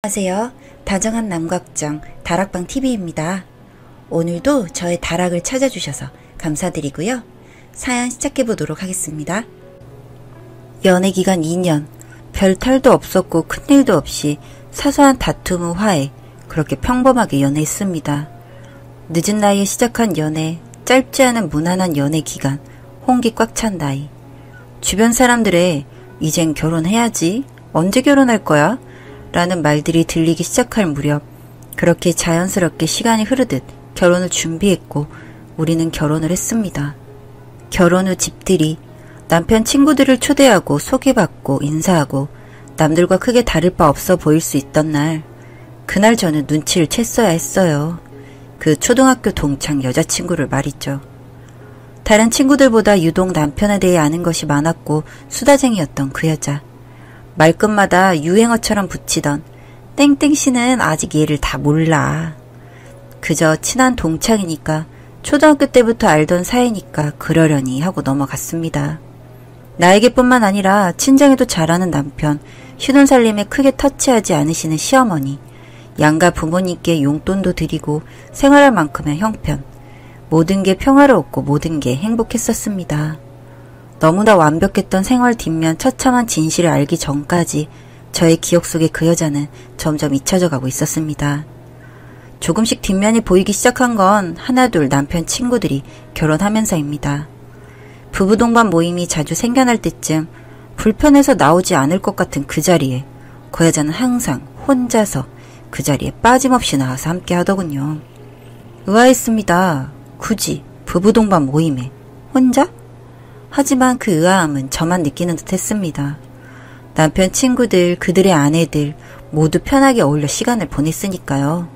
안녕하세요. 다정한 남걱정 다락방TV입니다. 오늘도 저의 다락을 찾아주셔서 감사드리고요. 사연 시작해보도록 하겠습니다. 연애기간 2년, 별 탈도 없었고 큰일도 없이 사소한 다툼 후 화해, 그렇게 평범하게 연애했습니다. 늦은 나이에 시작한 연애, 짧지 않은 무난한 연애기간, 홍기 꽉 찬 나이. 주변 사람들의 이젠 결혼해야지, 언제 결혼할 거야? 라는 말들이 들리기 시작할 무렵 그렇게 자연스럽게 시간이 흐르듯 결혼을 준비했고 우리는 결혼을 했습니다. 결혼 후 집들이 남편 친구들을 초대하고 소개받고 인사하고 남들과 크게 다를 바 없어 보일 수 있던 날, 그날 저는 눈치를 챘어야 했어요. 그 초등학교 동창 여자친구를 말이죠. 다른 친구들보다 유독 남편에 대해 아는 것이 많았고 수다쟁이였던 그 여자. 말끝마다 유행어처럼 붙이던 땡땡씨는 아직 얘를 다 몰라. 그저 친한 동창이니까 초등학교 때부터 알던 사이니까 그러려니 하고 넘어갔습니다. 나에게뿐만 아니라 친정에도 잘하는 남편, 신혼살림에 크게 터치하지 않으시는 시어머니, 양가 부모님께 용돈도 드리고 생활할 만큼의 형편, 모든 게 평화로웠고 모든 게 행복했었습니다. 너무나 완벽했던 생활 뒷면 처참한 진실을 알기 전까지 저의 기억 속에 그 여자는 점점 잊혀져 가고 있었습니다. 조금씩 뒷면이 보이기 시작한 건 하나둘 남편 친구들이 결혼하면서입니다. 부부 동반 모임이 자주 생겨날 때쯤 불편해서 나오지 않을 것 같은 그 자리에 그 여자는 항상 혼자서 그 자리에 빠짐없이 나와서 함께 하더군요. 의아했습니다. 굳이 부부 동반 모임에 혼자? 하지만 그 의아함은 저만 느끼는 듯 했습니다. 남편 친구들, 그들의 아내들 모두 편하게 어울려 시간을 보냈으니까요.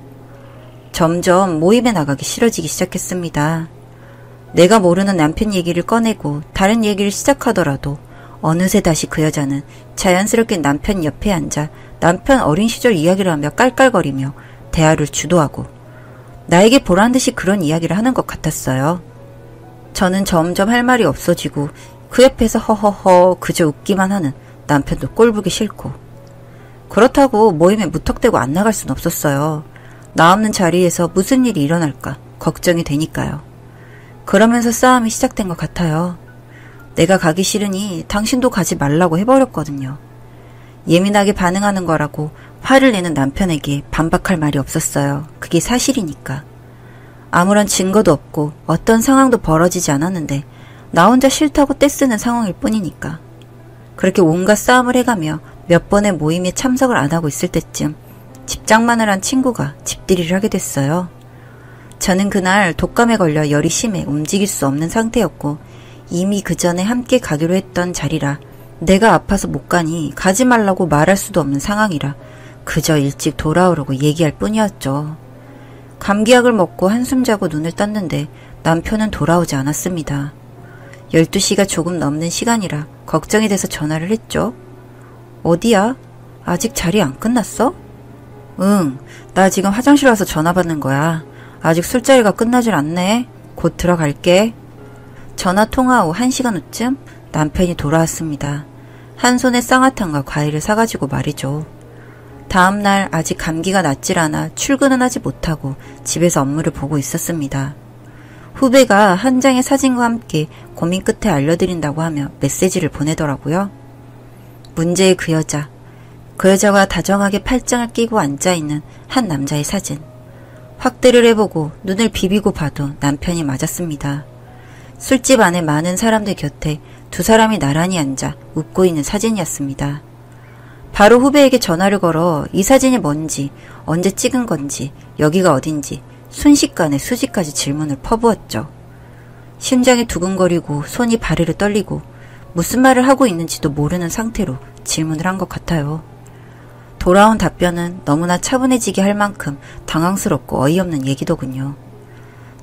점점 모임에 나가기 싫어지기 시작했습니다. 내가 모르는 남편 얘기를 꺼내고 다른 얘기를 시작하더라도 어느새 다시 그 여자는 자연스럽게 남편 옆에 앉아 남편 어린 시절 이야기를 하며 깔깔거리며 대화를 주도하고 나에게 보란듯이 그런 이야기를 하는 것 같았어요. 저는 점점 할 말이 없어지고 그 옆에서 허허허 그저 웃기만 하는 남편도 꼴보기 싫고, 그렇다고 모임에 무턱대고 안 나갈 순 없었어요. 나 없는 자리에서 무슨 일이 일어날까 걱정이 되니까요. 그러면서 싸움이 시작된 것 같아요. 내가 가기 싫으니 당신도 가지 말라고 해버렸거든요. 예민하게 반응하는 거라고 화를 내는 남편에게 반박할 말이 없었어요. 그게 사실이니까. 아무런 증거도 없고 어떤 상황도 벌어지지 않았는데 나 혼자 싫다고 떼쓰는 상황일 뿐이니까. 그렇게 온갖 싸움을 해가며 몇 번의 모임에 참석을 안 하고 있을 때쯤 집장만을 한 친구가 집들이를 하게 됐어요. 저는 그날 독감에 걸려 열이 심해 움직일 수 없는 상태였고 이미 그 전에 함께 가기로 했던 자리라 내가 아파서 못 가니 가지 말라고 말할 수도 없는 상황이라 그저 일찍 돌아오려고 얘기할 뿐이었죠. 감기약을 먹고 한숨 자고 눈을 떴는데 남편은 돌아오지 않았습니다. 12시가 조금 넘는 시간이라 걱정이 돼서 전화를 했죠. 어디야? 아직 자리 안 끝났어? 응, 나 지금 화장실 와서 전화 받는 거야. 아직 술자리가 끝나질 않네. 곧 들어갈게. 전화 통화 후 1시간 후쯤 남편이 돌아왔습니다. 한 손에 쌍화탕과 과일을 사가지고 말이죠. 다음날 아직 감기가 낫질 않아 출근은 하지 못하고 집에서 업무를 보고 있었습니다. 후배가 한 장의 사진과 함께 고민 끝에 알려드린다고 하며 메시지를 보내더라고요. 문제의 그 여자. 그 여자가 다정하게 팔짱을 끼고 앉아있는 한 남자의 사진. 확대를 해보고 눈을 비비고 봐도 남편이 맞았습니다. 술집 안에 많은 사람들 곁에 두 사람이 나란히 앉아 웃고 있는 사진이었습니다. 바로 후배에게 전화를 걸어 이 사진이 뭔지, 언제 찍은 건지, 여기가 어딘지 순식간에 수지까지 질문을 퍼부었죠. 심장이 두근거리고 손이 바르르 떨리고 무슨 말을 하고 있는지도 모르는 상태로 질문을 한 것 같아요. 돌아온 답변은 너무나 차분해지게 할 만큼 당황스럽고 어이없는 얘기더군요.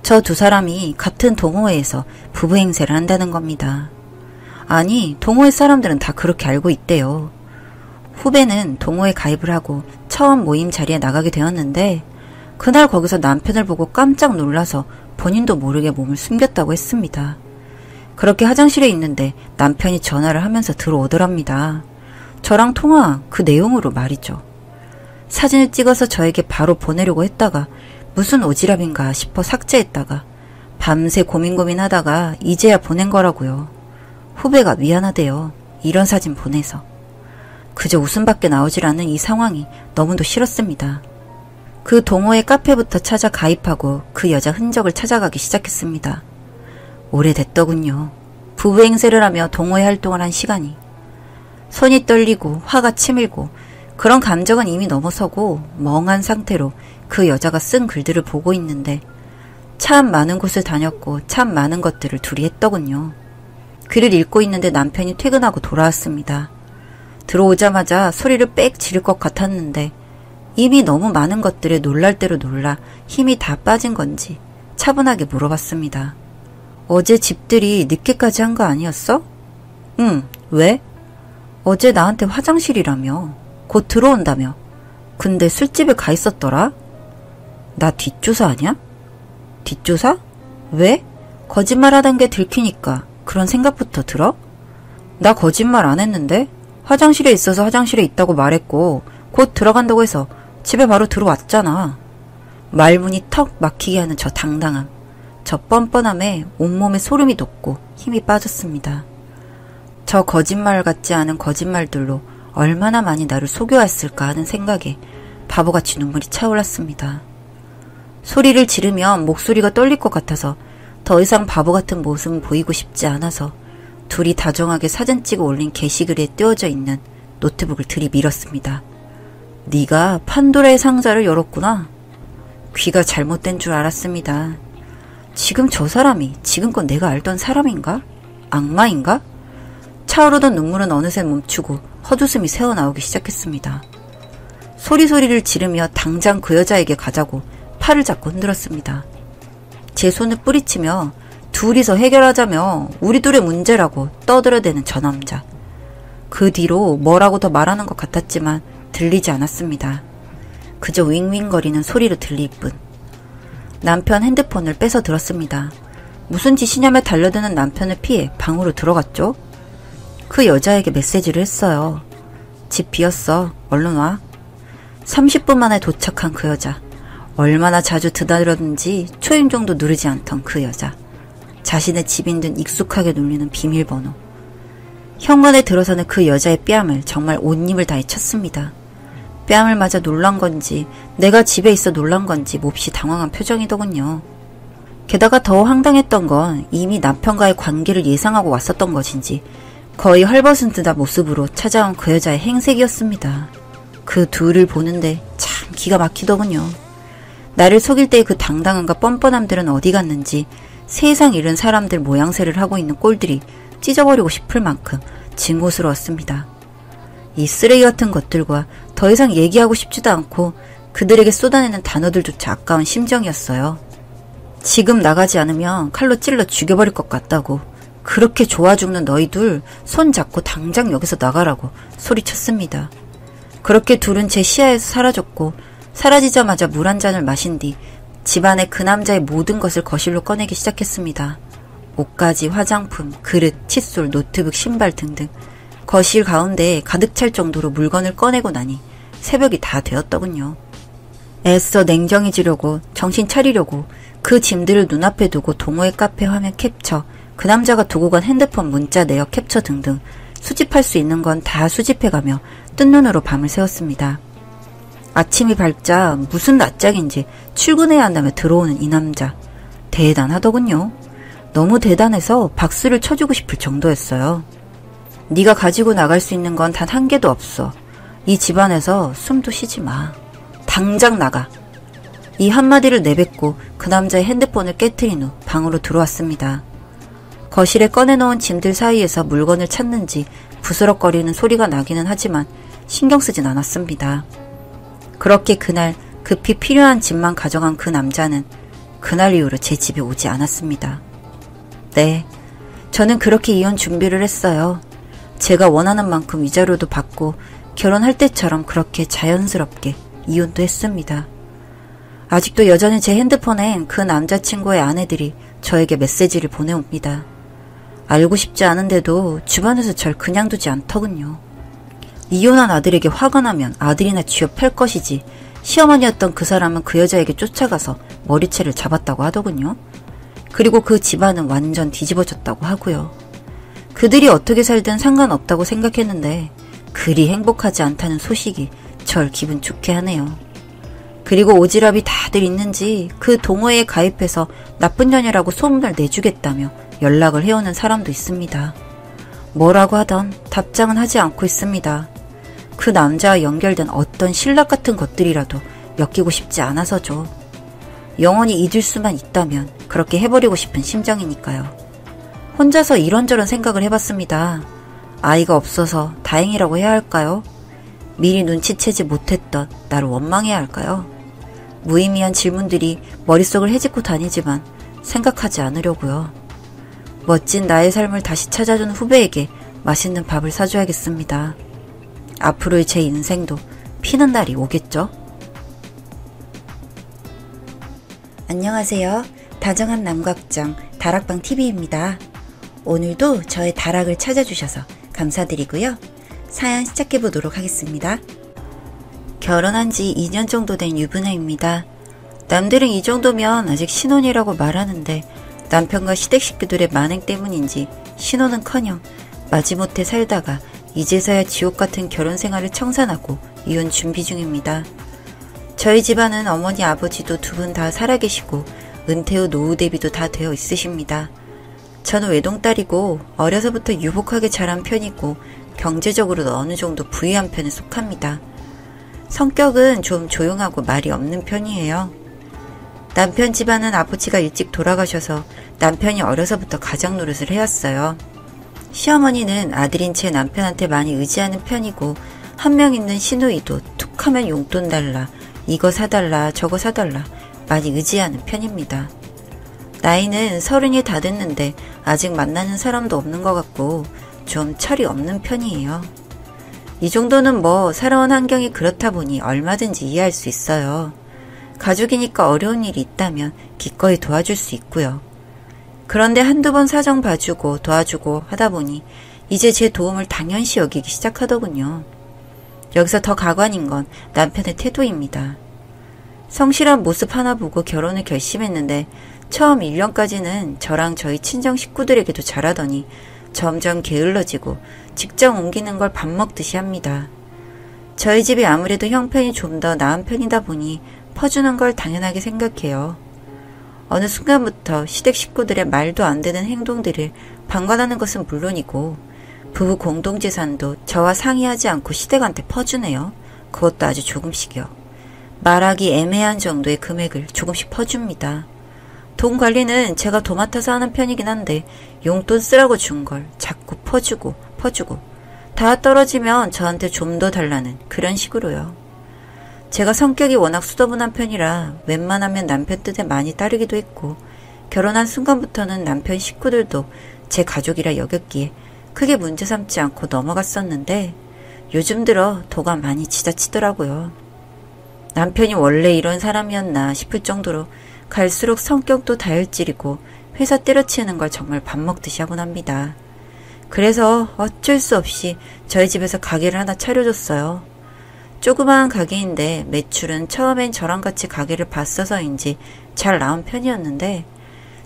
저 두 사람이 같은 동호회에서 부부 행세를 한다는 겁니다. 아니, 동호회 사람들은 다 그렇게 알고 있대요. 후배는 동호회 가입을 하고 처음 모임 자리에 나가게 되었는데 그날 거기서 남편을 보고 깜짝 놀라서 본인도 모르게 몸을 숨겼다고 했습니다. 그렇게 화장실에 있는데 남편이 전화를 하면서 들어오더랍니다. 저랑 통화 그 내용으로 말이죠. 사진을 찍어서 저에게 바로 보내려고 했다가 무슨 오지랖인가 싶어 삭제했다가 밤새 고민하다가 이제야 보낸 거라고요. 후배가 미안하대요. 이런 사진 보내서. 그저 웃음밖에 나오질 않는 이 상황이 너무도 싫었습니다. 그 동호회 카페부터 찾아 가입하고 그 여자 흔적을 찾아가기 시작했습니다. 오래됐더군요. 부부 행세를 하며 동호회 활동을 한 시간이. 손이 떨리고 화가 치밀고 그런 감정은 이미 넘어서고 멍한 상태로 그 여자가 쓴 글들을 보고 있는데 참 많은 곳을 다녔고 참 많은 것들을 둘이 했더군요. 글을 읽고 있는데 남편이 퇴근하고 돌아왔습니다. 들어오자마자 소리를 빽 지를 것 같았는데 이미 너무 많은 것들에 놀랄 대로 놀라 힘이 다 빠진 건지 차분하게 물어봤습니다. 어제 집들이 늦게까지 한 거 아니었어? 응, 왜? 어제 나한테 화장실이라며. 곧 들어온다며. 근데 술집에 가 있었더라? 나 뒷조사 아냐? 뒷조사? 왜? 거짓말 하던 게 들키니까 그런 생각부터 들어? 나 거짓말 안 했는데? 화장실에 있어서 화장실에 있다고 말했고 곧 들어간다고 해서 집에 바로 들어왔잖아. 말문이 턱 막히게 하는 저 당당함. 저 뻔뻔함에 온몸에 소름이 돋고 힘이 빠졌습니다. 저 거짓말 같지 않은 거짓말들로 얼마나 많이 나를 속여왔을까 하는 생각에 바보같이 눈물이 차올랐습니다. 소리를 지르면 목소리가 떨릴 것 같아서 더 이상 바보 같은 모습은 보이고 싶지 않아서 둘이 다정하게 사진 찍어 올린 게시글에 띄워져 있는 노트북을 들이밀었습니다. 네가 판도라의 상자를 열었구나. 귀가 잘못된 줄 알았습니다. 지금 저 사람이 지금껏 내가 알던 사람인가? 악마인가? 차오르던 눈물은 어느새 멈추고 헛웃음이 새어나오기 시작했습니다. 소리를 지르며 당장 그 여자에게 가자고 팔을 잡고 흔들었습니다. 제 손을 뿌리치며 둘이서 해결하자며 우리 둘의 문제라고 떠들어대는 저 남자. 그 뒤로 뭐라고 더 말하는 것 같았지만 들리지 않았습니다. 그저 윙윙거리는 소리로 들릴 뿐. 남편 핸드폰을 뺏어 들었습니다. 무슨 짓이냐며 달려드는 남편을 피해 방으로 들어갔죠. 그 여자에게 메시지를 했어요. 집 비었어. 얼른 와. 30분 만에 도착한 그 여자. 얼마나 자주 드나들었는지 초인종도 누르지 않던 그 여자. 자신의 집인 듯 익숙하게 눌리는 비밀번호. 현관에 들어서는 그 여자의 뺨을 정말 온 힘을 다해 쳤습니다. 뺨을 맞아 놀란 건지 내가 집에 있어 놀란 건지 몹시 당황한 표정이더군요. 게다가 더 황당했던 건 이미 남편과의 관계를 예상하고 왔었던 것인지 거의 헐벗은 듯한 모습으로 찾아온 그 여자의 행색이었습니다. 그 둘을 보는데 참 기가 막히더군요. 나를 속일 때의 그 당당함과 뻔뻔함들은 어디 갔는지 세상 잃은 사람들 모양새를 하고 있는 꼴들이 찢어버리고 싶을 만큼 증오스러웠습니다. 이 쓰레기 같은 것들과 더 이상 얘기하고 싶지도 않고 그들에게 쏟아내는 단어들조차 아까운 심정이었어요. 지금 나가지 않으면 칼로 찔러 죽여버릴 것 같다고. 그렇게 좋아 죽는 너희 둘 손 잡고 당장 여기서 나가라고 소리쳤습니다. 그렇게 둘은 제 시야에서 사라졌고 사라지자마자 물 한 잔을 마신 뒤 집안의 그 남자의 모든 것을 거실로 꺼내기 시작했습니다. 옷가지, 화장품, 그릇, 칫솔, 노트북, 신발 등등 거실 가운데에 가득 찰 정도로 물건을 꺼내고 나니 새벽이 다 되었더군요. 애써 냉정해지려고 정신 차리려고 그 짐들을 눈앞에 두고 동호회 카페 화면 캡처, 그 남자가 두고 간 핸드폰 문자 내역 캡처 등등 수집할 수 있는 건 다 수집해가며 뜬 눈으로 밤을 새웠습니다. 아침이 밝자 무슨 낯짝인지 출근해야 한다며 들어오는 이 남자. 대단하더군요. 너무 대단해서 박수를 쳐주고 싶을 정도였어요. 네가 가지고 나갈 수 있는 건 단 한 개도 없어. 이 집안에서 숨도 쉬지 마. 당장 나가. 이 한마디를 내뱉고 그 남자의 핸드폰을 깨트린 후 방으로 들어왔습니다. 거실에 꺼내놓은 짐들 사이에서 물건을 찾는지 부스럭거리는 소리가 나기는 하지만 신경 쓰진 않았습니다. 그렇게 그날 급히 필요한 짐만 가져간 그 남자는 그날 이후로 제 집에 오지 않았습니다. 네, 저는 그렇게 이혼 준비를 했어요. 제가 원하는 만큼 위자료도 받고 결혼할 때처럼 그렇게 자연스럽게 이혼도 했습니다. 아직도 여전히 제 핸드폰엔 그 남자친구의 아내들이 저에게 메시지를 보내옵니다. 알고 싶지 않은데도 주변에서 절 그냥 두지 않더군요. 이혼한 아들에게 화가 나면 아들이나 쥐어 팰 것이지 시어머니였던 그 사람은 그 여자에게 쫓아가서 머리채를 잡았다고 하더군요. 그리고 그 집안은 완전 뒤집어졌다고 하고요. 그들이 어떻게 살든 상관없다고 생각했는데 그리 행복하지 않다는 소식이 절 기분 좋게 하네요. 그리고 오지랖이 다들 있는지 그 동호회에 가입해서 나쁜 년이라고 소문을 내주겠다며 연락을 해오는 사람도 있습니다. 뭐라고 하던 답장은 하지 않고 있습니다. 그 남자와 연결된 어떤 신락 같은 것들이라도 엮이고 싶지 않아서죠. 영원히 잊을 수만 있다면 그렇게 해버리고 싶은 심정이니까요. 혼자서 이런저런 생각을 해봤습니다. 아이가 없어서 다행이라고 해야 할까요? 미리 눈치채지 못했던 나를 원망해야 할까요? 무의미한 질문들이 머릿속을 헤집고 다니지만 생각하지 않으려고요. 멋진 나의 삶을 다시 찾아준 후배에게 맛있는 밥을 사줘야겠습니다. 앞으로의 제 인생도 피는 날이 오겠죠? 안녕하세요. 다정한 남각정 다락방TV입니다. 오늘도 저의 다락을 찾아주셔서 감사드리고요. 사연 시작해보도록 하겠습니다. 결혼한 지 2년 정도 된 유부녀입니다. 남들은 이 정도면 아직 신혼이라고 말하는데 남편과 시댁 식구들의 만행 때문인지 신혼은커녕 마지못해 살다가 이제서야 지옥 같은 결혼 생활을 청산하고 이혼 준비 중입니다. 저희 집안은 어머니 아버지도 두 분 다 살아계시고 은퇴 후 노후 대비도 다 되어 있으십니다. 저는 외동딸이고 어려서부터 유복하게 자란 편이고 경제적으로도 어느 정도 부유한 편에 속합니다. 성격은 좀 조용하고 말이 없는 편이에요. 남편 집안은 아버지가 일찍 돌아가셔서 남편이 어려서부터 가장 노릇을 해왔어요. 시어머니는 아들인 제 남편한테 많이 의지하는 편이고 한 명 있는 시누이도 툭 하면 용돈 달라, 이거 사달라, 저거 사달라 많이 의지하는 편입니다. 나이는 30이 다 됐는데 아직 만나는 사람도 없는 것 같고 좀 철이 없는 편이에요. 이 정도는 뭐 살아온 환경이 그렇다 보니 얼마든지 이해할 수 있어요. 가족이니까 어려운 일이 있다면 기꺼이 도와줄 수 있고요. 그런데 한두 번 사정 봐주고 도와주고 하다 보니 이제 제 도움을 당연시 여기기 시작하더군요. 여기서 더 가관인 건 남편의 태도입니다. 성실한 모습 하나 보고 결혼을 결심했는데 처음 1년까지는 저랑 저희 친정 식구들에게도 잘하더니 점점 게을러지고 직장 옮기는 걸 밥 먹듯이 합니다. 저희 집이 아무래도 형편이 좀 더 나은 편이다 보니 퍼주는 걸 당연하게 생각해요. 어느 순간부터 시댁 식구들의 말도 안 되는 행동들을 방관하는 것은 물론이고 부부 공동재산도 저와 상의하지 않고 시댁한테 퍼주네요. 그것도 아주 조금씩이요. 말하기 애매한 정도의 금액을 조금씩 퍼줍니다. 돈 관리는 제가 도맡아서 하는 편이긴 한데 용돈 쓰라고 준 걸 자꾸 퍼주고 다 떨어지면 저한테 좀 더 달라는 그런 식으로요. 제가 성격이 워낙 수더분한 편이라 웬만하면 남편 뜻에 많이 따르기도 했고 결혼한 순간부터는 남편 식구들도 제 가족이라 여겼기에 크게 문제 삼지 않고 넘어갔었는데 요즘 들어 도가 많이 지자치더라고요. 남편이 원래 이런 사람이었나 싶을 정도로 갈수록 성격도 다혈질이고 회사 때려치우는 걸 정말 밥 먹듯이 하곤 합니다. 그래서 어쩔 수 없이 저희 집에서 가게를 하나 차려줬어요. 조그마한 가게인데 매출은 처음엔 저랑 같이 가게를 봤어서인지 잘 나온 편이었는데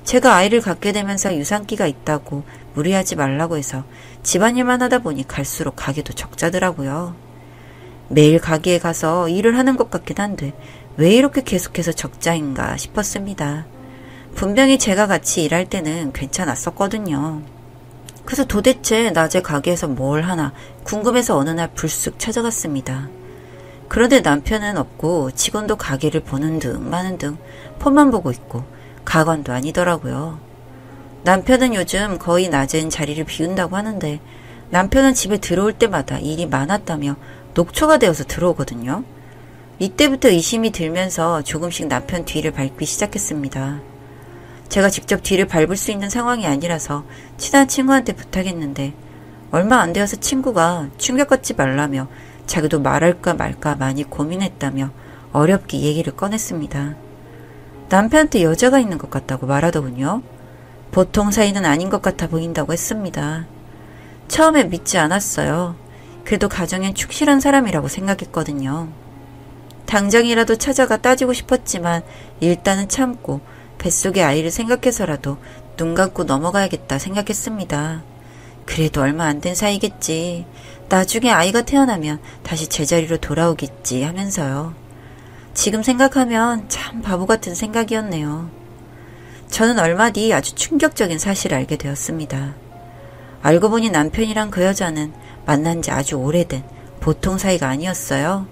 제가 아이를 갖게 되면서 유산기가 있다고 무리하지 말라고 해서 집안일만 하다 보니 갈수록 가게도 적자더라고요. 매일 가게에 가서 일을 하는 것 같긴 한데 왜 이렇게 계속해서 적자인가 싶었습니다. 분명히 제가 같이 일할 때는 괜찮았었거든요. 그래서 도대체 낮에 가게에서 뭘 하나 궁금해서 어느 날 불쑥 찾아갔습니다. 그런데 남편은 없고 직원도 가게를 보는 등 마는 등 폰만 보고 있고 가관도 아니더라고요. 남편은 요즘 거의 낮엔 자리를 비운다고 하는데 남편은 집에 들어올 때마다 일이 많았다며 녹초가 되어서 들어오거든요. 이때부터 의심이 들면서 조금씩 남편 뒤를 밟기 시작했습니다. 제가 직접 뒤를 밟을 수 있는 상황이 아니라서 친한 친구한테 부탁했는데 얼마 안 되어서 친구가 충격받지 말라며 자기도 말할까 말까 많이 고민했다며 어렵게 얘기를 꺼냈습니다. 남편한테 여자가 있는 것 같다고 말하더군요. 보통 사이는 아닌 것 같아 보인다고 했습니다. 처음에 믿지 않았어요. 그래도 가정엔 충실한 사람이라고 생각했거든요. 당장이라도 찾아가 따지고 싶었지만 일단은 참고 뱃속의 아이를 생각해서라도 눈 감고 넘어가야겠다 생각했습니다. 그래도 얼마 안 된 사이겠지. 나중에 아이가 태어나면 다시 제자리로 돌아오겠지 하면서요. 지금 생각하면 참 바보 같은 생각이었네요. 저는 얼마 뒤 아주 충격적인 사실을 알게 되었습니다. 알고 보니 남편이랑 그 여자는 만난 지 아주 오래된 보통 사이가 아니었어요.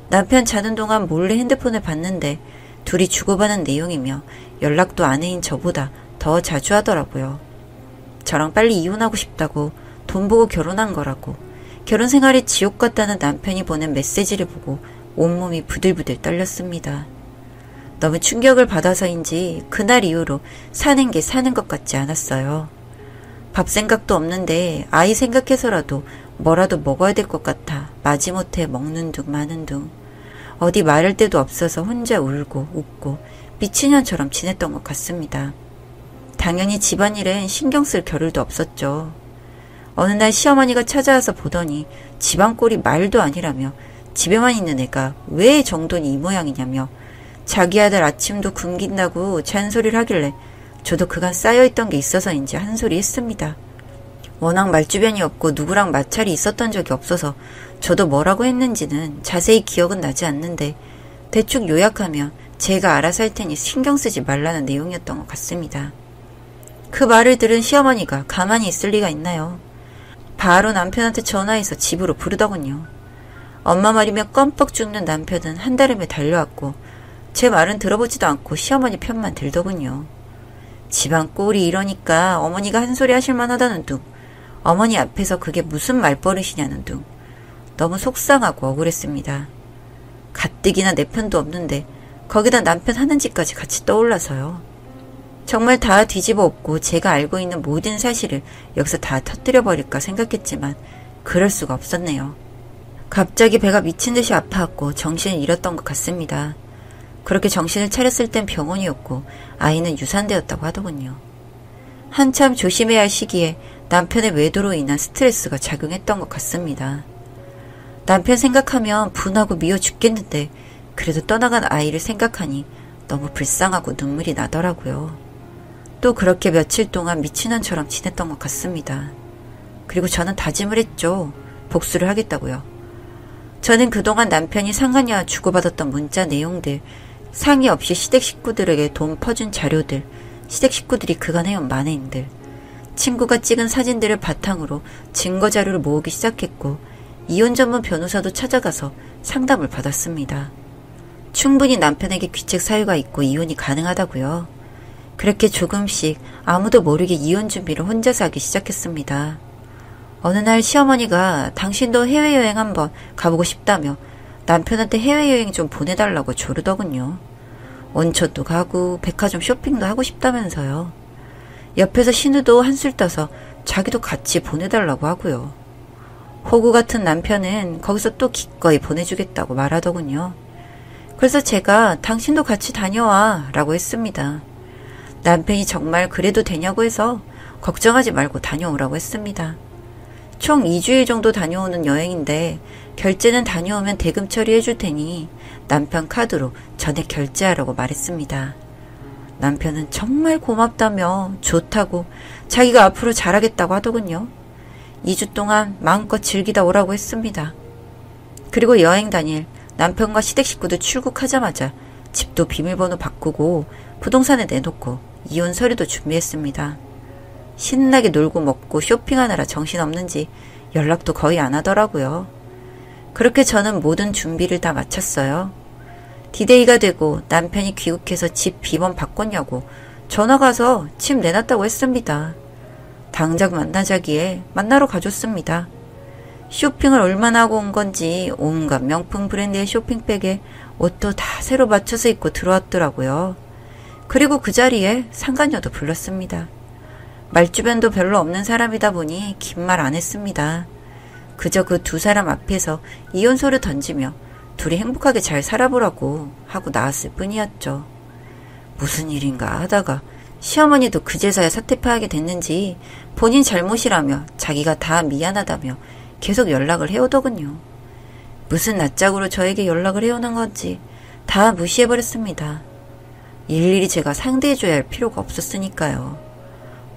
남편 자는 동안 몰래 핸드폰을 봤는데 둘이 주고받은 내용이며 연락도 아내인 저보다 더 자주 하더라고요. 저랑 빨리 이혼하고 싶다고, 돈 보고 결혼한 거라고, 결혼 생활이 지옥 같다는 남편이 보낸 메시지를 보고 온몸이 부들부들 떨렸습니다. 너무 충격을 받아서인지 그날 이후로 사는 게 사는 것 같지 않았어요. 밥 생각도 없는데 아이 생각해서라도 뭐라도 먹어야 될 것 같아 마지못해 먹는 둥 마는 둥. 어디 말할 데도 없어서 혼자 울고 웃고 미친년처럼 지냈던 것 같습니다. 당연히 집안일엔 신경 쓸 겨를도 없었죠. 어느 날 시어머니가 찾아와서 보더니 집안 꼴이 말도 아니라며 집에만 있는 애가 왜 정돈이 이 모양이냐며 자기 아들 아침도 굶긴다고 잔소리를 하길래 저도 그간 쌓여있던 게 있어서인지 한 소리 했습니다. 워낙 말주변이 없고 누구랑 마찰이 있었던 적이 없어서 저도 뭐라고 했는지는 자세히 기억은 나지 않는데 대충 요약하면 제가 알아서 할 테니 신경 쓰지 말라는 내용이었던 것 같습니다. 그 말을 들은 시어머니가 가만히 있을 리가 있나요? 바로 남편한테 전화해서 집으로 부르더군요. 엄마 말이며 껌뻑 죽는 남편은 한달음에 달려왔고 제 말은 들어보지도 않고 시어머니 편만 들더군요. 집안 꼴이 이러니까 어머니가 한 소리 하실 만하다는 둥, 어머니 앞에서 그게 무슨 말버릇이냐는 둥, 너무 속상하고 억울했습니다. 가뜩이나 내 편도 없는데 거기다 남편 하는 짓까지 같이 떠올라서요. 정말 다 뒤집어 엎고 제가 알고 있는 모든 사실을 여기서 다 터뜨려버릴까 생각했지만 그럴 수가 없었네요. 갑자기 배가 미친 듯이 아파왔고 정신을 잃었던 것 같습니다. 그렇게 정신을 차렸을 땐 병원이었고 아이는 유산되었다고 하더군요. 한참 조심해야 할 시기에 남편의 외도로 인한 스트레스가 작용했던 것 같습니다. 남편 생각하면 분하고 미워 죽겠는데 그래도 떠나간 아이를 생각하니 너무 불쌍하고 눈물이 나더라고요. 또 그렇게 며칠 동안 미친년처럼 지냈던 것 같습니다. 그리고 저는 다짐을 했죠. 복수를 하겠다고요. 저는 그동안 남편이 상간녀와 주고받았던 문자 내용들, 상의 없이 시댁 식구들에게 돈 퍼준 자료들, 시댁 식구들이 그간 해온 만행들, 친구가 찍은 사진들을 바탕으로 증거 자료를 모으기 시작했고 이혼 전문 변호사도 찾아가서 상담을 받았습니다. 충분히 남편에게 귀책 사유가 있고 이혼이 가능하다고요. 그렇게 조금씩 아무도 모르게 이혼 준비를 혼자서 하기 시작했습니다. 어느 날 시어머니가 당신도 해외여행 한번 가보고 싶다며 남편한테 해외여행 좀 보내달라고 조르더군요. 온천도 가고 백화점 쇼핑도 하고 싶다면서요. 옆에서 신우도 한술 떠서 자기도 같이 보내달라고 하고요. 호구 같은 남편은 거기서 또 기꺼이 보내주겠다고 말하더군요. 그래서 제가 당신도 같이 다녀와 라고 했습니다. 남편이 정말 그래도 되냐고 해서 걱정하지 말고 다녀오라고 했습니다. 총 2주일 정도 다녀오는 여행인데 결제는 다녀오면 대금 처리해 줄 테니 남편 카드로 전액 결제하라고 말했습니다. 남편은 정말 고맙다며 좋다고 자기가 앞으로 잘하겠다고 하더군요. 2주 동안 마음껏 즐기다 오라고 했습니다. 그리고 여행 당일 남편과 시댁 식구들 출국하자마자 집도 비밀번호 바꾸고 부동산에 내놓고 이혼 서류도 준비했습니다. 신나게 놀고 먹고 쇼핑하느라 정신없는지 연락도 거의 안 하더라고요. 그렇게 저는 모든 준비를 다 마쳤어요. 디데이가 되고 남편이 귀국해서 집 비번 바꿨냐고 전화 가서 집 내놨다고 했습니다. 당장 만나자기에 만나러 가줬습니다. 쇼핑을 얼마나 하고 온 건지 온갖 명품 브랜드의 쇼핑백에 옷도 다 새로 맞춰서 입고 들어왔더라고요. 그리고 그 자리에 상간녀도 불렀습니다. 말주변도 별로 없는 사람이다 보니 긴 말 안 했습니다. 그저 그 두 사람 앞에서 이혼소를 던지며 둘이 행복하게 잘 살아보라고 하고 나왔을 뿐이었죠. 무슨 일인가 하다가 시어머니도 그제서야 사퇴파하게 됐는지 본인 잘못이라며 자기가 다 미안하다며 계속 연락을 해오더군요. 무슨 낯짝으로 저에게 연락을 해오는 건지 다 무시해버렸습니다. 일일이 제가 상대해줘야 할 필요가 없었으니까요.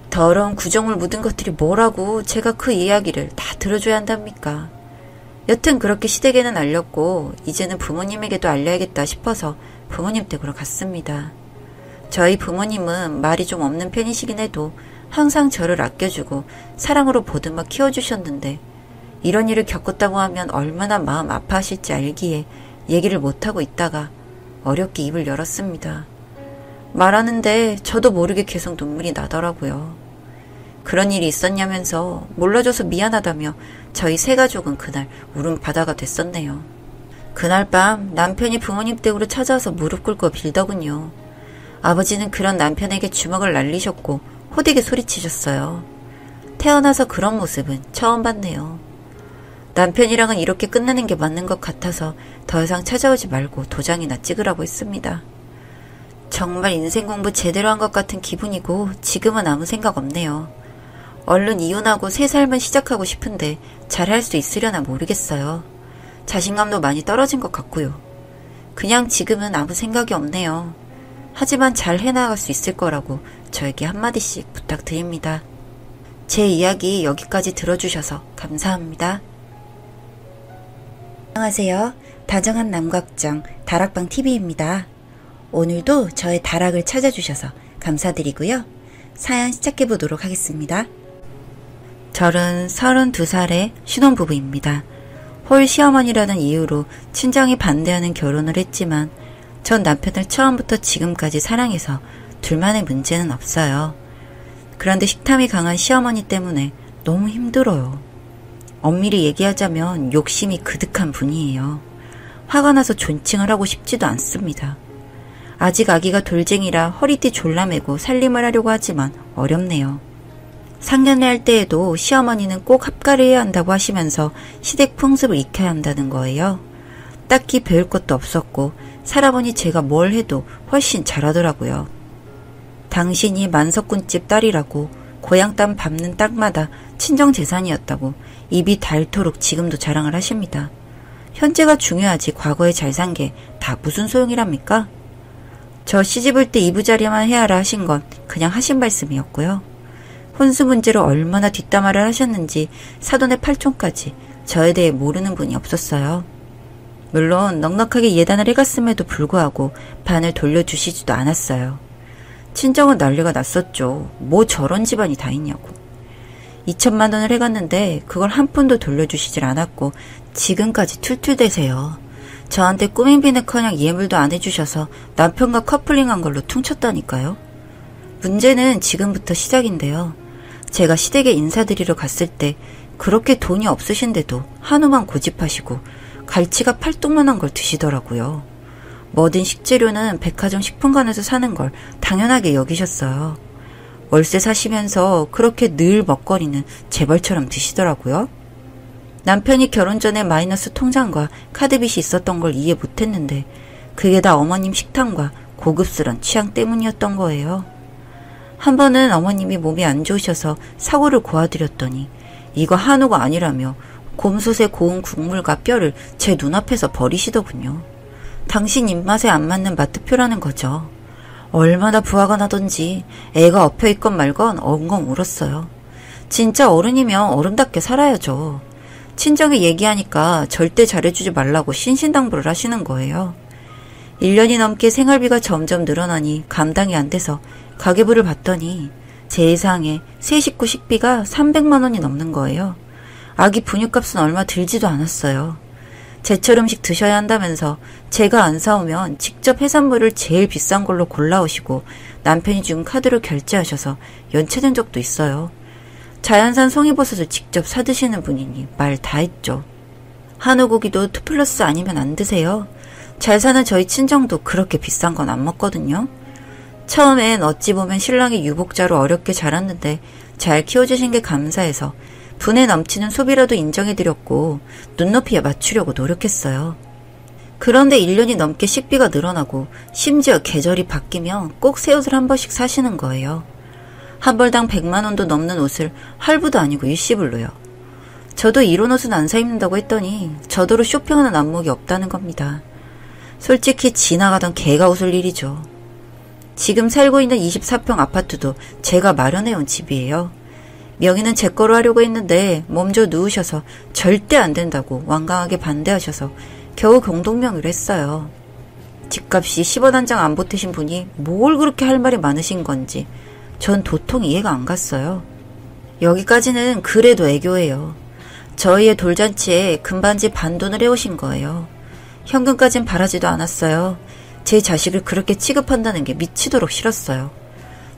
더러운 구정을 묻은 것들이 뭐라고 제가 그 이야기를 다 들어줘야 한답니까? 여튼 그렇게 시댁에는 알렸고 이제는 부모님에게도 알려야겠다 싶어서 부모님 댁으로 갔습니다. 저희 부모님은 말이 좀 없는 편이시긴 해도 항상 저를 아껴주고 사랑으로 보듬어 키워주셨는데 이런 일을 겪었다고 하면 얼마나 마음 아파하실지 알기에 얘기를 못하고 있다가 어렵게 입을 열었습니다. 말하는데 저도 모르게 계속 눈물이 나더라고요. 그런 일이 있었냐면서 몰라줘서 미안하다며 저희 세 가족은 그날 울음바다가 됐었네요. 그날 밤 남편이 부모님 댁으로 찾아와서 무릎 꿇고 빌더군요. 아버지는 그런 남편에게 주먹을 날리셨고 호되게 소리치셨어요. 태어나서 그런 모습은 처음 봤네요. 남편이랑은 이렇게 끝내는 게 맞는 것 같아서 더 이상 찾아오지 말고 도장이나 찍으라고 했습니다. 정말 인생 공부 제대로 한 것 같은 기분이고 지금은 아무 생각 없네요. 얼른 이혼하고 새 삶을 시작하고 싶은데 잘할 수 있으려나 모르겠어요. 자신감도 많이 떨어진 것 같고요. 그냥 지금은 아무 생각이 없네요. 하지만 잘 해나갈 수 있을 거라고 저에게 한마디씩 부탁드립니다. 제 이야기 여기까지 들어주셔서 감사합니다. 안녕하세요. 다정한 남각정 다락방TV입니다. 오늘도 저의 다락을 찾아주셔서 감사드리고요. 사연 시작해보도록 하겠습니다. 저는 32살의 신혼부부입니다. 홀 시어머니라는 이유로 친정이 반대하는 결혼을 했지만 전 남편을 처음부터 지금까지 사랑해서 둘만의 문제는 없어요. 그런데 식탐이 강한 시어머니 때문에 너무 힘들어요. 엄밀히 얘기하자면 욕심이 그득한 분이에요. 화가 나서 존칭을 하고 싶지도 않습니다. 아직 아기가 돌쟁이라 허리띠 졸라매고 살림을 하려고 하지만 어렵네요. 상견례 할 때에도 시어머니는 꼭 합가를 해야 한다고 하시면서 시댁 풍습을 익혀야 한다는 거예요. 딱히 배울 것도 없었고 살아보니 제가 뭘 해도 훨씬 잘하더라고요. 당신이 만석군집 딸이라고 고향 땅 밟는 땅마다 친정 재산이었다고 입이 닳도록 지금도 자랑을 하십니다. 현재가 중요하지 과거에 잘 산 게 다 무슨 소용이랍니까? 저 시집올 때 이부자리만 해야라 하신 건 그냥 하신 말씀이었고요. 혼수 문제로 얼마나 뒷담화를 하셨는지 사돈의 팔촌까지 저에 대해 모르는 분이 없었어요. 물론 넉넉하게 예단을 해갔음에도 불구하고 반을 돌려주시지도 않았어요. 친정은 난리가 났었죠. 뭐 저런 집안이 다 있냐고. 2천만 원을 해갔는데 그걸 한 푼도 돌려주시질 않았고 지금까지 툴툴대세요. 저한테 꾸민비는커녕 예물도 안 해주셔서 남편과 커플링한 걸로 퉁쳤다니까요. 문제는 지금부터 시작인데요. 제가 시댁에 인사드리러 갔을 때 그렇게 돈이 없으신데도 한우만 고집하시고 갈치가 팔뚝만한 걸 드시더라고요. 뭐든 식재료는 백화점 식품관에서 사는 걸 당연하게 여기셨어요. 월세 사시면서 그렇게 늘 먹거리는 재벌처럼 드시더라고요. 남편이 결혼 전에 마이너스 통장과 카드빚이 있었던 걸 이해 못했는데 그게 다 어머님 식탐과 고급스런 취향 때문이었던 거예요. 한 번은 어머님이 몸이 안 좋으셔서 사고를 고아드렸더니 이거 한우가 아니라며 곰솥에 고운 국물과 뼈를 제 눈앞에서 버리시더군요. 당신 입맛에 안 맞는 마트표라는 거죠. 얼마나 부화가 나던지 애가 엎혀있건 말건 엉엉 울었어요. 진짜 어른이면 어른답게 살아야죠. 친정에 얘기하니까 절대 잘해주지 말라고 신신당부를 하시는 거예요. 1년이 넘게 생활비가 점점 늘어나니 감당이 안 돼서 가계부를 봤더니 세상에 세 식구 식비가 300만 원이 넘는 거예요. 아기 분유값은 얼마 들지도 않았어요. 제철 음식 드셔야 한다면서 제가 안 사오면 직접 해산물을 제일 비싼 걸로 골라오시고 남편이 준 카드로 결제하셔서 연체된 적도 있어요. 자연산 송이버섯을 직접 사드시는 분이니 말 다 했죠. 한우고기도 2+, 아니면 안 드세요. 잘 사는 저희 친정도 그렇게 비싼 건 안 먹거든요. 처음엔 어찌 보면 신랑의 유복자로 어렵게 자랐는데 잘 키워주신 게 감사해서 분에 넘치는 소비라도 인정해드렸고 눈높이에 맞추려고 노력했어요. 그런데 1년이 넘게 식비가 늘어나고 심지어 계절이 바뀌면 꼭 새 옷을 한 번씩 사시는 거예요. 한 벌당 100만 원도 넘는 옷을 할부도 아니고 일시불로요. 저도 이런 옷은 안 사 입는다고 했더니 저더러 쇼핑하는 안목이 없다는 겁니다. 솔직히 지나가던 개가 웃을 일이죠. 지금 살고 있는 24평 아파트도 제가 마련해온 집이에요. 명의는 제 거로 하려고 했는데 몸져 누우셔서 절대 안 된다고 완강하게 반대하셔서 겨우 공동명의를 했어요. 집값이 10원 한 장 안 보태신 분이 뭘 그렇게 할 말이 많으신 건지 전 도통 이해가 안 갔어요. 여기까지는 그래도 애교예요. 저희의 돌잔치에 금반지 반돈을 해오신 거예요. 현금까진 바라지도 않았어요. 제 자식을 그렇게 취급한다는 게 미치도록 싫었어요.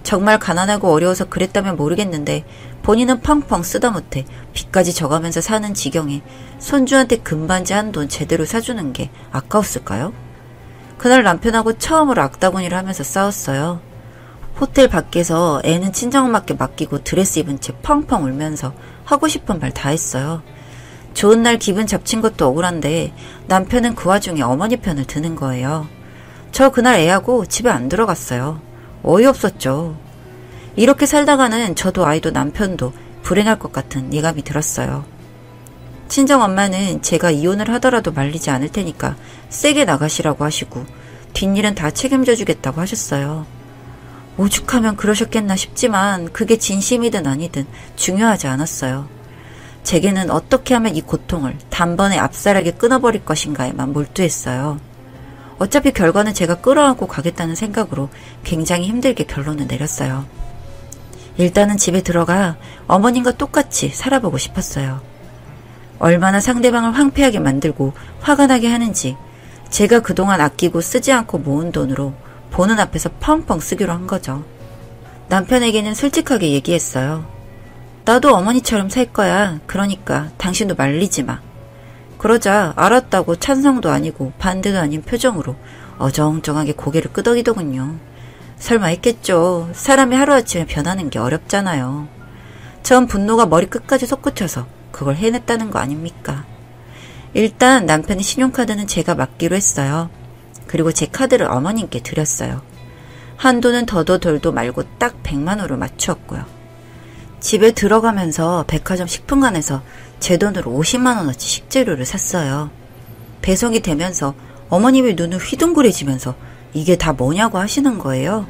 정말 가난하고 어려워서 그랬다면 모르겠는데 본인은 펑펑 쓰다 못해 빚까지 져가면서 사는 지경에 손주한테 금반지 한 돈 제대로 사주는 게 아까웠을까요? 그날 남편하고 처음으로 악다구니를 하면서 싸웠어요. 호텔 밖에서 애는 친정엄마께 맡기고 드레스 입은 채 펑펑 울면서 하고 싶은 말 다 했어요. 좋은 날 기분 잡친 것도 억울한데 남편은 그 와중에 어머니 편을 드는 거예요. 저 그날 애하고 집에 안 들어갔어요. 어이없었죠. 이렇게 살다가는 저도 아이도 남편도 불행할 것 같은 예감이 들었어요. 친정엄마는 제가 이혼을 하더라도 말리지 않을 테니까 세게 나가시라고 하시고 뒷일은 다 책임져 주겠다고 하셨어요. 오죽하면 그러셨겠나 싶지만 그게 진심이든 아니든 중요하지 않았어요. 제게는 어떻게 하면 이 고통을 단번에 압살하게 끊어버릴 것인가에만 몰두했어요. 어차피 결과는 제가 끌어안고 가겠다는 생각으로 굉장히 힘들게 결론을 내렸어요. 일단은 집에 들어가 어머님과 똑같이 살아보고 싶었어요. 얼마나 상대방을 황폐하게 만들고 화가 나게 하는지 제가 그동안 아끼고 쓰지 않고 모은 돈으로 보는 앞에서 펑펑 쓰기로 한 거죠. 남편에게는 솔직하게 얘기했어요. 나도 어머니처럼 살 거야. 그러니까 당신도 말리지 마. 그러자 알았다고 찬성도 아니고 반대도 아닌 표정으로 어정쩡하게 고개를 끄덕이더군요. 설마 했겠죠. 사람이 하루아침에 변하는 게 어렵잖아요. 전 분노가 머리끝까지 솟구쳐서 그걸 해냈다는 거 아닙니까? 일단 남편의 신용카드는 제가 맡기로 했어요. 그리고 제 카드를 어머님께 드렸어요. 한도는 더도 덜도 말고 딱 100만 원으로 맞추었고요. 집에 들어가면서 백화점 식품관에서 제 돈으로 50만 원어치 식재료를 샀어요. 배송이 되면서 어머님이 눈을 휘둥그레지면서 이게 다 뭐냐고 하시는 거예요.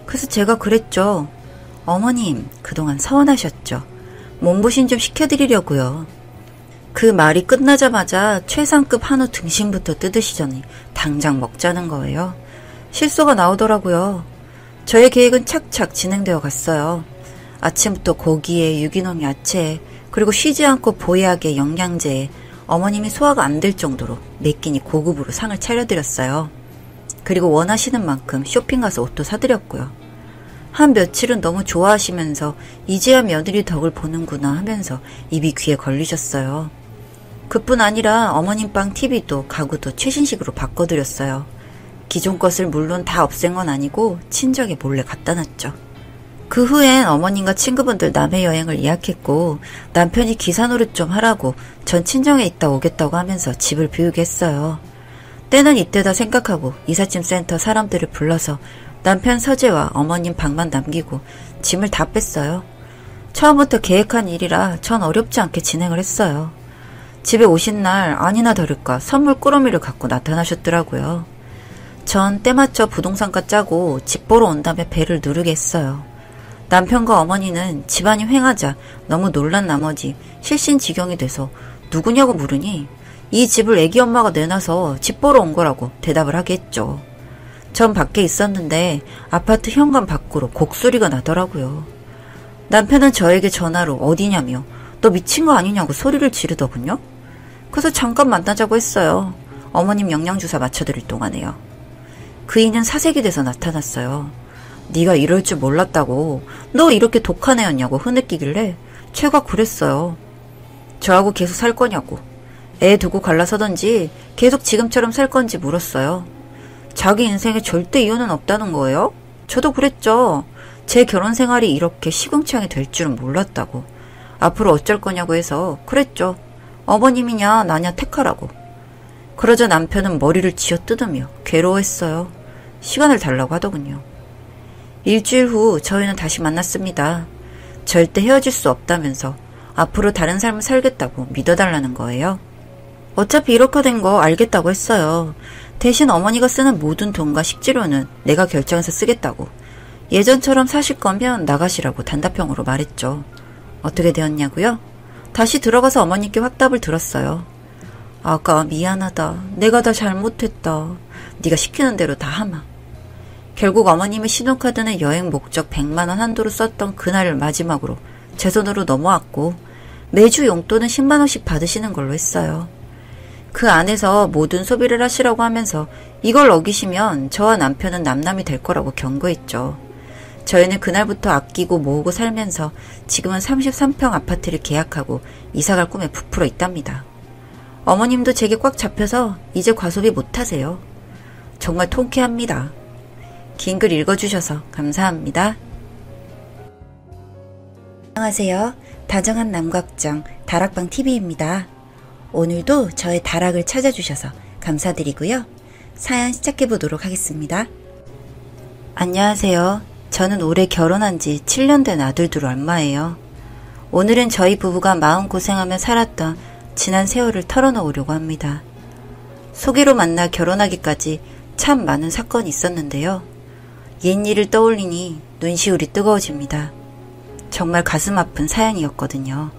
그래서 제가 그랬죠. 어머님, 그동안 서운하셨죠. 몸보신 좀 시켜드리려고요. 그 말이 끝나자마자 최상급 한우 등심부터 뜯으시더니 당장 먹자는 거예요. 실소가 나오더라고요. 저의 계획은 착착 진행되어 갔어요. 아침부터 고기에 유기농 야채에 그리고 쉬지 않고 보약에 영양제에 어머님이 소화가 안 될 정도로 매 끼니 고급으로 상을 차려드렸어요. 그리고 원하시는 만큼 쇼핑 가서 옷도 사드렸고요. 한 며칠은 너무 좋아하시면서 이제야 며느리 덕을 보는구나 하면서 입이 귀에 걸리셨어요. 그뿐 아니라 어머님 빵 TV도 가구도 최신식으로 바꿔드렸어요. 기존 것을 물론 다 없앤 건 아니고 친정에 몰래 갖다 놨죠. 그 후엔 어머님과 친구분들 남해 여행을 예약했고 남편이 기사 노릇 좀 하라고 전 친정에 있다 오겠다고 하면서 집을 비우게 했어요. 때는 이때다 생각하고 이삿짐 센터 사람들을 불러서 남편 서재와 어머님 방만 남기고 짐을 다 뺐어요. 처음부터 계획한 일이라 전 어렵지 않게 진행을 했어요. 집에 오신 날 아니나 다를까 선물 꾸러미를 갖고 나타나셨더라고요. 전 때맞춰 부동산가 짜고 집 보러 온 다음에 배를 누르게 했어요. 남편과 어머니는 집안이 횡하자 너무 놀란 나머지 실신지경이 돼서 누구냐고 물으니 이 집을 애기 엄마가 내놔서 집 보러 온 거라고 대답을 하게 했죠. 전 밖에 있었는데 아파트 현관 밖으로 곡소리가 나더라고요. 남편은 저에게 전화로 어디냐며 너 미친 거 아니냐고 소리를 지르더군요. 그래서 잠깐 만나자고 했어요. 어머님 영양주사 맞춰드릴 동안에요. 그이는 사색이 돼서 나타났어요. 네가 이럴 줄 몰랐다고. 너 이렇게 독한 애였냐고 흐느끼길래 제가 그랬어요. 저하고 계속 살 거냐고. 애 두고 갈라서던지 계속 지금처럼 살 건지 물었어요. 자기 인생에 절대 이혼은 없다는 거예요? 저도 그랬죠. 제 결혼 생활이 이렇게 시궁창이 될 줄은 몰랐다고. 앞으로 어쩔 거냐고 해서 그랬죠. 어머님이냐 나냐 택하라고. 그러자 남편은 머리를 쥐어뜯으며 괴로워했어요. 시간을 달라고 하더군요. 일주일 후 저희는 다시 만났습니다. 절대 헤어질 수 없다면서 앞으로 다른 삶을 살겠다고 믿어달라는 거예요. 어차피 이렇게 된 거 알겠다고 했어요. 대신 어머니가 쓰는 모든 돈과 식재료는 내가 결정해서 쓰겠다고. 예전처럼 사실 거면 나가시라고 단답형으로 말했죠. 어떻게 되었냐고요? 다시 들어가서 어머니께 확답을 들었어요. 아가 미안하다. 내가 다 잘못했다. 네가 시키는 대로 다 하마. 결국 어머님의 신용카드는 여행 목적 100만 원 한도로 썼던 그날을 마지막으로 제 손으로 넘어왔고 매주 용돈은 10만 원씩 받으시는 걸로 했어요. 그 안에서 모든 소비를 하시라고 하면서 이걸 어기시면 저와 남편은 남남이 될 거라고 경고했죠. 저희는 그날부터 아끼고 모으고 살면서 지금은 33평 아파트를 계약하고 이사갈 꿈에 부풀어 있답니다. 어머님도 제게 꽉 잡혀서 이제 과소비 못하세요. 정말 통쾌합니다. 긴 글 읽어주셔서 감사합니다. 안녕하세요. 다정한 남각정 다락방TV입니다. 오늘도 저의 다락을 찾아주셔서 감사드리고요. 사연 시작해보도록 하겠습니다. 안녕하세요. 저는 올해 결혼한 지 7년 된 아들들 얼마예요. 오늘은 저희 부부가 마음고생하며 살았던 지난 세월을 털어놓으려고 합니다. 소개로 만나 결혼하기까지 참 많은 사건이 있었는데요. 옛일을 떠올리니 눈시울이 뜨거워집니다. 정말 가슴 아픈 사연이었거든요.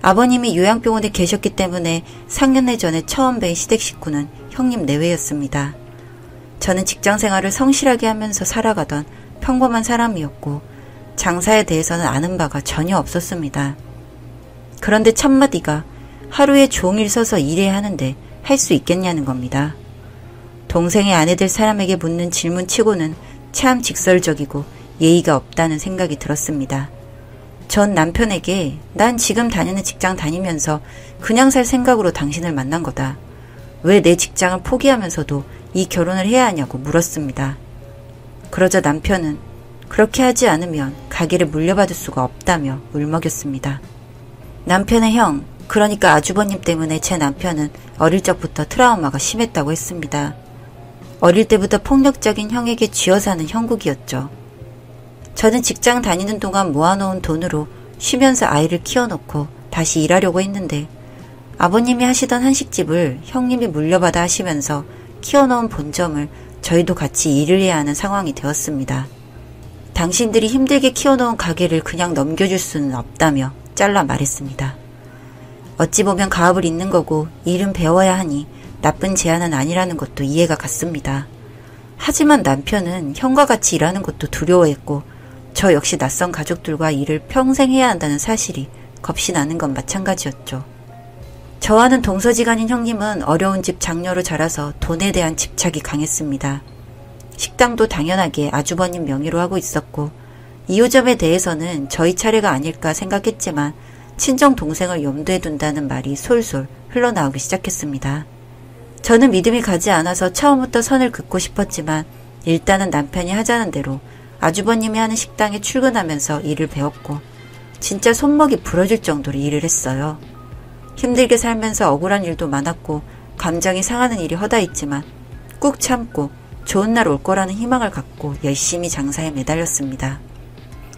아버님이 요양병원에 계셨기 때문에 상년회 전에 처음 뵌 시댁 식구는 형님 내외였습니다. 저는 직장생활을 성실하게 하면서 살아가던 평범한 사람이었고 장사에 대해서는 아는 바가 전혀 없었습니다. 그런데 첫마디가 하루에 종일 서서 일해야 하는데 할 수 있겠냐는 겁니다. 동생의 아내 될 사람에게 묻는 질문치고는 참 직설적이고 예의가 없다는 생각이 들었습니다. 전 남편에게 난 지금 다니는 직장 다니면서 그냥 살 생각으로 당신을 만난 거다. 왜 내 직장을 포기하면서도 이 결혼을 해야 하냐고 물었습니다. 그러자 남편은 그렇게 하지 않으면 가게를 물려받을 수가 없다며 울먹였습니다. 남편의 형, 그러니까 아주버님 때문에 제 남편은 어릴 적부터 트라우마가 심했다고 했습니다. 어릴 때부터 폭력적인 형에게 쥐어사는 형국이었죠. 저는 직장 다니는 동안 모아놓은 돈으로 쉬면서 아이를 키워놓고 다시 일하려고 했는데 아버님이 하시던 한식집을 형님이 물려받아 하시면서 키워놓은 본점을 저희도 같이 일을 해야 하는 상황이 되었습니다. 당신들이 힘들게 키워놓은 가게를 그냥 넘겨줄 수는 없다며 잘라 말했습니다. 어찌 보면 가업을 잇는 거고 일은 배워야 하니 나쁜 제안은 아니라는 것도 이해가 갔습니다. 하지만 남편은 형과 같이 일하는 것도 두려워했고 저 역시 낯선 가족들과 일을 평생 해야 한다는 사실이 겁이 나는 건 마찬가지였죠. 저와는 동서지간인 형님은 어려운 집 장녀로 자라서 돈에 대한 집착이 강했습니다. 식당도 당연하게 아주버님 명의로 하고 있었고 2호점에 대해서는 저희 차례가 아닐까 생각했지만 친정 동생을 염두에 둔다는 말이 솔솔 흘러나오기 시작했습니다. 저는 믿음이 가지 않아서 처음부터 선을 긋고 싶었지만 일단은 남편이 하자는 대로 아주버님이 하는 식당에 출근하면서 일을 배웠고 진짜 손목이 부러질 정도로 일을 했어요. 힘들게 살면서 억울한 일도 많았고 감정이 상하는 일이 허다했지만 꾹 참고 좋은 날 올 거라는 희망을 갖고 열심히 장사에 매달렸습니다.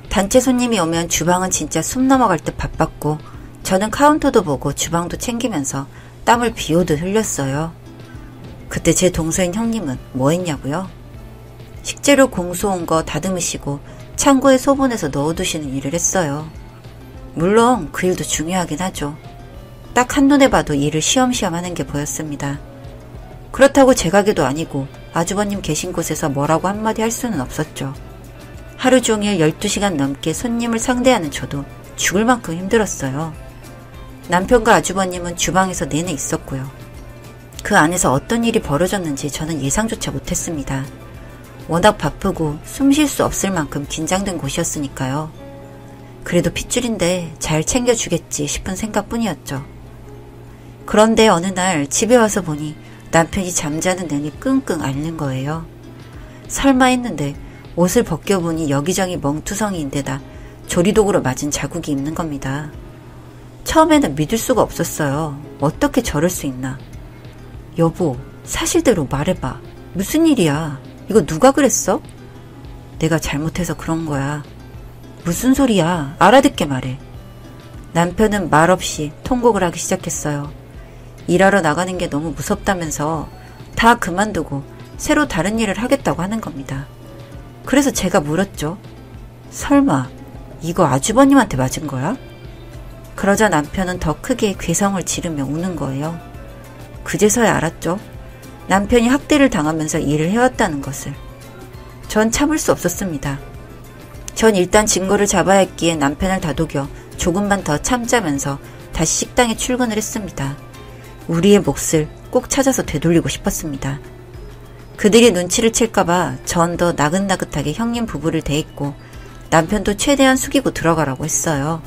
단체 손님이 오면 주방은 진짜 숨 넘어갈 듯 바빴고 저는 카운터도 보고 주방도 챙기면서 땀을 비 오듯 흘렸어요. 그때 제 동서인 형님은 뭐 했냐고요? 식재료 공수 온 거 다듬으시고 창고에 소분해서 넣어두시는 일을 했어요. 물론 그 일도 중요하긴 하죠. 딱 한눈에 봐도 일을 쉬엄쉬엄 하는 게 보였습니다. 그렇다고 제 가게도 아니고 아주버님 계신 곳에서 뭐라고 한마디 할 수는 없었죠. 하루 종일 12시간 넘게 손님을 상대하는 저도 죽을 만큼 힘들었어요. 남편과 아주버님은 주방에서 내내 있었고요. 그 안에서 어떤 일이 벌어졌는지 저는 예상조차 못했습니다. 워낙 바쁘고 숨 쉴 수 없을 만큼 긴장된 곳이었으니까요. 그래도 핏줄인데 잘 챙겨주겠지 싶은 생각뿐이었죠. 그런데 어느 날 집에 와서 보니 남편이 잠자는 내내 끙끙 앓는 거예요. 설마 했는데 옷을 벗겨보니 여기저기 멍투성이인데다 조리도구로 맞은 자국이 있는 겁니다. 처음에는 믿을 수가 없었어요. 어떻게 저럴 수 있나. 여보, 사실대로 말해봐. 무슨 일이야? 이거 누가 그랬어? 내가 잘못해서 그런 거야. 무슨 소리야? 알아듣게 말해. 남편은 말없이 통곡을 하기 시작했어요. 일하러 나가는 게 너무 무섭다면서 다 그만두고 새로 다른 일을 하겠다고 하는 겁니다. 그래서 제가 물었죠. 설마 이거 아주버님한테 맞은 거야? 그러자 남편은 더 크게 괴성을 지르며 우는 거예요. 그제서야 알았죠. 남편이 학대를 당하면서 일을 해왔다는 것을. 전 참을 수 없었습니다. 전 일단 증거를 잡아야 했기에 남편을 다독여 조금만 더 참자면서 다시 식당에 출근을 했습니다. 우리의 몫을 꼭 찾아서 되돌리고 싶었습니다. 그들이 눈치를 챌까봐 전 더 나긋나긋하게 형님 부부를 대했고 남편도 최대한 숙이고 들어가라고 했어요.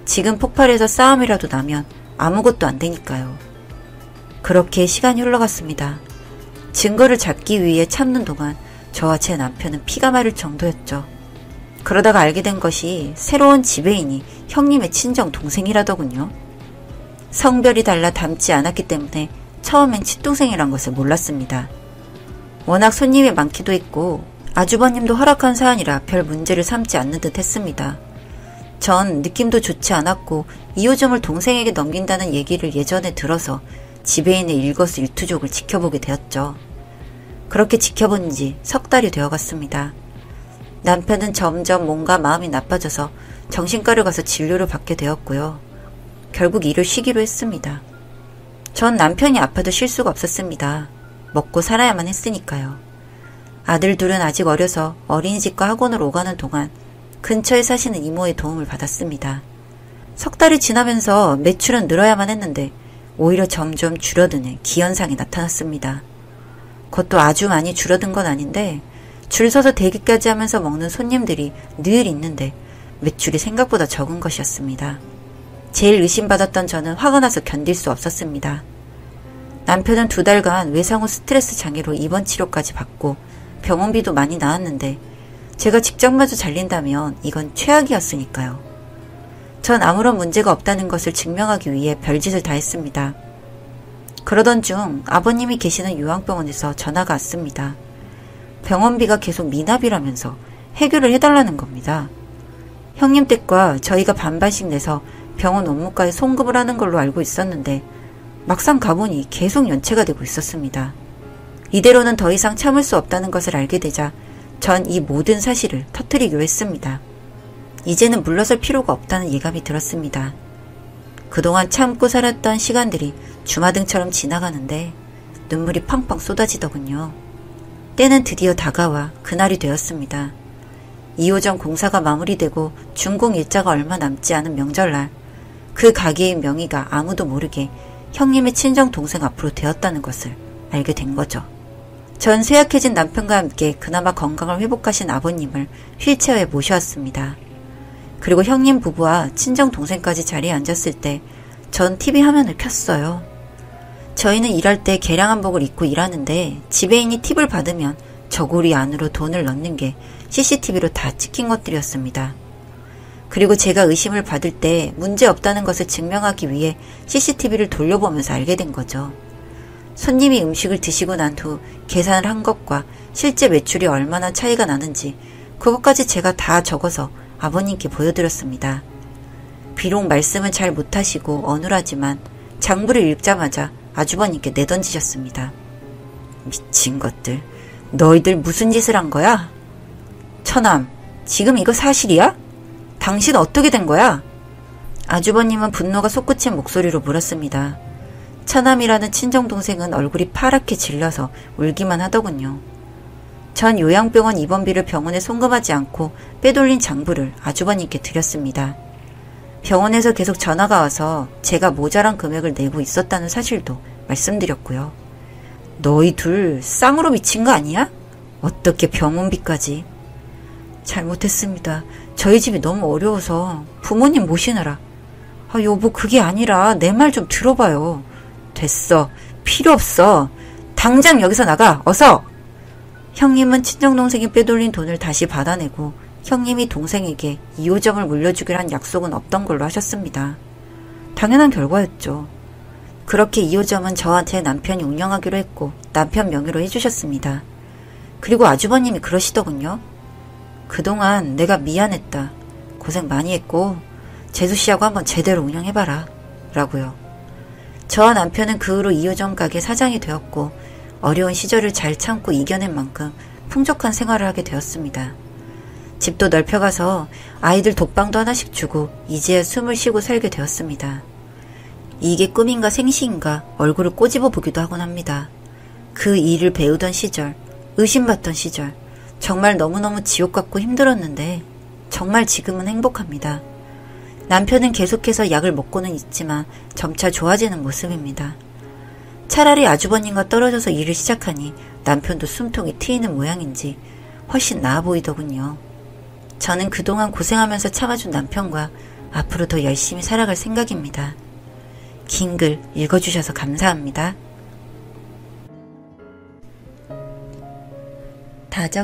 지금 폭발해서 싸움이라도 나면 아무것도 안 되니까요. 그렇게 시간이 흘러갔습니다. 증거를 잡기 위해 참는 동안 저와 제 남편은 피가 마를 정도였죠. 그러다가 알게 된 것이 새로운 지배인이 형님의 친정 동생이라더군요. 성별이 달라 닮지 않았기 때문에 처음엔 친동생이란 것을 몰랐습니다. 워낙 손님이 많기도 했고 아주버님도 허락한 사안이라 별 문제를 삼지 않는 듯 했습니다. 전 느낌도 좋지 않았고 이호점을 동생에게 넘긴다는 얘기를 예전에 들어서 지배인의 일거수일투족을 지켜보게 되었죠. 그렇게 지켜본 지 석 달이 되어갔습니다. 남편은 점점 뭔가 마음이 나빠져서 정신과를 가서 진료를 받게 되었고요. 결국 일을 쉬기로 했습니다. 전 남편이 아파도 쉴 수가 없었습니다. 먹고 살아야만 했으니까요. 아들 둘은 아직 어려서 어린이집과 학원을 오가는 동안 근처에 사시는 이모의 도움을 받았습니다. 석 달이 지나면서 매출은 늘어야만 했는데 오히려 점점 줄어드는 기현상이 나타났습니다. 그것도 아주 많이 줄어든 건 아닌데 줄 서서 대기까지 하면서 먹는 손님들이 늘 있는데 매출이 생각보다 적은 것이었습니다. 제일 의심받았던 저는 화가 나서 견딜 수 없었습니다. 남편은 2달간 외상 후 스트레스 장애로 입원 치료까지 받고 병원비도 많이 나왔는데 제가 직장마저 잘린다면 이건 최악이었으니까요. 전 아무런 문제가 없다는 것을 증명하기 위해 별짓을 다 했습니다. 그러던 중 아버님이 계시는 요양병원에서 전화가 왔습니다. 병원비가 계속 미납이라면서 해결을 해달라는 겁니다. 형님 댁과 저희가 반반씩 내서 병원 업무과에 송금을 하는 걸로 알고 있었는데 막상 가보니 계속 연체가 되고 있었습니다. 이대로는 더 이상 참을 수 없다는 것을 알게 되자 전 이 모든 사실을 터뜨리기로 했습니다. 이제는 물러설 필요가 없다는 예감이 들었습니다. 그동안 참고 살았던 시간들이 주마등처럼 지나가는데 눈물이 팡팡 쏟아지더군요. 때는 드디어 다가와 그날이 되었습니다. 2호점 공사가 마무리되고 준공 일자가 얼마 남지 않은 명절날 그 가게의 명의가 아무도 모르게 형님의 친정 동생 앞으로 되었다는 것을 알게 된 거죠. 전 쇠약해진 남편과 함께 그나마 건강을 회복하신 아버님을 휠체어에 모셔왔습니다. 그리고 형님 부부와 친정 동생까지 자리에 앉았을 때 전 TV 화면을 켰어요. 저희는 일할 때 개량 한복을 입고 일하는데 지배인이 팁을 받으면 저고리 안으로 돈을 넣는 게 CCTV로 다 찍힌 것들이었습니다. 그리고 제가 의심을 받을 때 문제 없다는 것을 증명하기 위해 CCTV를 돌려보면서 알게 된 거죠. 손님이 음식을 드시고 난 후 계산을 한 것과 실제 매출이 얼마나 차이가 나는지 그것까지 제가 다 적어서 아버님께 보여드렸습니다. 비록 말씀은 잘 못하시고 어눌하지만 장부를 읽자마자 아주버님께 내던지셨습니다. 미친 것들, 너희들 무슨 짓을 한 거야? 처남, 지금 이거 사실이야? 당신 어떻게 된 거야? 아주버님은 분노가 솟구친 목소리로 물었습니다. 처남이라는 친정동생은 얼굴이 파랗게 질려서 울기만 하더군요. 전 요양병원 입원비를 병원에 송금하지 않고 빼돌린 장부를 아주버님께 드렸습니다. 병원에서 계속 전화가 와서 제가 모자란 금액을 내고 있었다는 사실도 말씀드렸고요. 너희 둘 쌍으로 미친 거 아니야? 어떻게 병원비까지? 잘못했습니다. 저희 집이 너무 어려워서 부모님 모시느라. 여보, 그게 아니라 내 말 좀 들어봐요. 됐어. 필요 없어. 당장 여기서 나가. 어서! 형님은 친정동생이 빼돌린 돈을 다시 받아내고 형님이 동생에게 2호점을 물려주기로 한 약속은 없던 걸로 하셨습니다. 당연한 결과였죠. 그렇게 2호점은 저한테 남편이 운영하기로 했고 남편 명의로 해주셨습니다. 그리고 아주버님이 그러시더군요. 그동안 내가 미안했다. 고생 많이 했고 재수씨하고 한번 제대로 운영해봐라. 라고요. 저와 남편은 그 후로 2호점 가게 사장이 되었고 어려운 시절을 잘 참고 이겨낸 만큼 풍족한 생활을 하게 되었습니다. 집도 넓혀가서 아이들 독방도 하나씩 주고 이제야 숨을 쉬고 살게 되었습니다. 이게 꿈인가 생시인가 얼굴을 꼬집어 보기도 하곤 합니다. 그 일을 배우던 시절, 의심받던 시절, 정말 너무너무 지옥 같고 힘들었는데 정말 지금은 행복합니다. 남편은 계속해서 약을 먹고는 있지만 점차 좋아지는 모습입니다. 차라리 아주버님과 떨어져서 일을 시작하니 남편도 숨통이 트이는 모양인지 훨씬 나아 보이더군요. 저는 그동안 고생하면서 참아준 남편과 앞으로 더 열심히 살아갈 생각입니다. 긴 글 읽어주셔서 감사합니다.